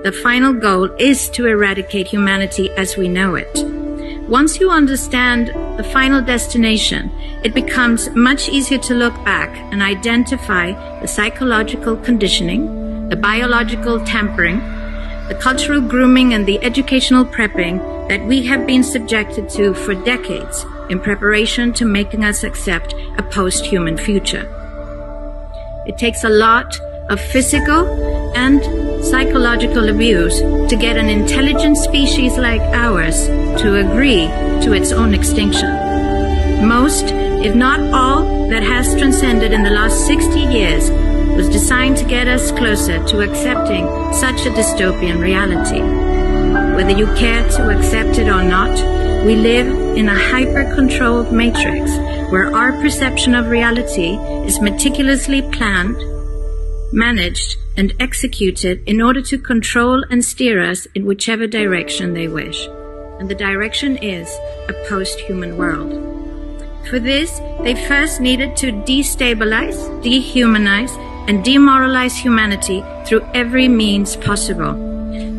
The final goal is to eradicate humanity as we know it. Once you understand the final destination, it becomes much easier to look back and identify the psychological conditioning, the biological tampering, the cultural grooming, and the educational prepping that we have been subjected to for decades in preparation to making us accept a post-human future. It takes a lot of physical and psychological abuse to get an intelligent species like ours to agree to its own extinction. Most, if not all, that has transcended in the last 60 years was designed to get us closer to accepting such a dystopian reality. Whether you care to accept it or not, we live in a hyper-controlled matrix where our perception of reality is meticulously planned, managed, and executed in order to control and steer us in whichever direction they wish. And the direction is a post-human world. For this, they first needed to destabilize, dehumanize, and demoralize humanity through every means possible.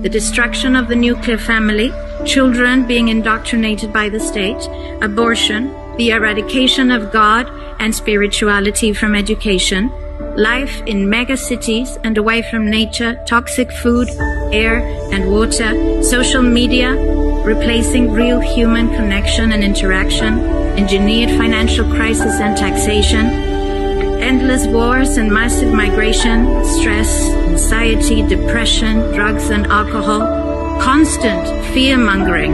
The destruction of the nuclear family, children being indoctrinated by the state, abortion, the eradication of God and spirituality from education, life in megacities and away from nature, toxic food, air and water, social media, replacing real human connection and interaction, engineered financial crisis and taxation, endless wars and massive migration, stress, anxiety, depression, drugs and alcohol, constant fear-mongering,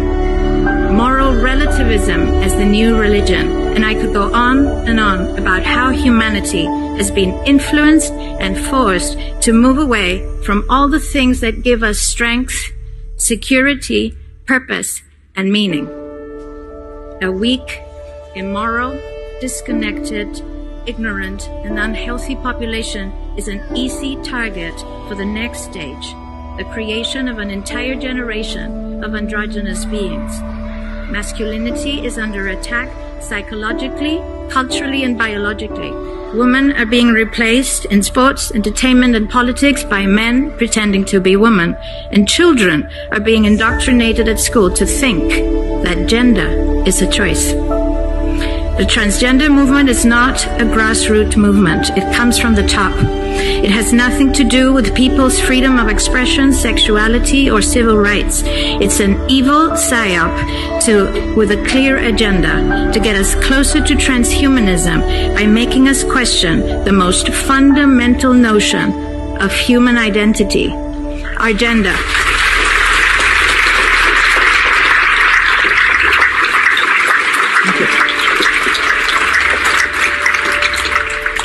moral relativism as the new religion, and I could go on and on about how humanity has been influenced and forced to move away from all the things that give us strength, security, purpose, and meaning. A weak, immoral, disconnected, ignorant, and unhealthy population is an easy target for the next stage, the creation of an entire generation of androgynous beings. Masculinity is under attack psychologically, culturally, and biologically. Women are being replaced in sports, entertainment, and politics by men pretending to be women. And children are being indoctrinated at school to think that gender is a choice. The transgender movement is not a grassroots movement. It comes from the top. It has nothing to do with people's freedom of expression, sexuality, or civil rights. It's an evil psyop with a clear agenda to get us closer to transhumanism by making us question the most fundamental notion of human identity, our gender.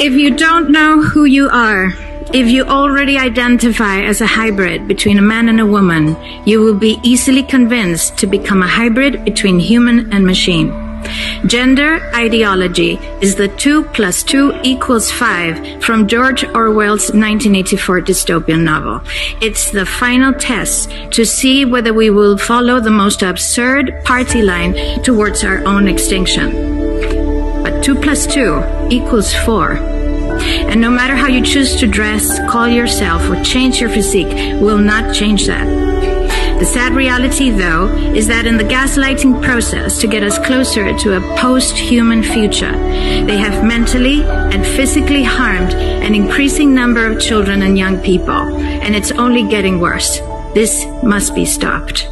If you don't know who you are, if you already identify as a hybrid between a man and a woman, you will be easily convinced to become a hybrid between human and machine. Gender ideology is the 2 + 2 = 5 from George Orwell's 1984 dystopian novel. It's the final test to see whether we will follow the most absurd party line towards our own extinction. But 2 + 2 = 4. And no matter how you choose to dress, call yourself, or change your physique, will not change that. The sad reality, though, is that in the gaslighting process to get us closer to a post-human future, they have mentally and physically harmed an increasing number of children and young people, and it's only getting worse. This must be stopped.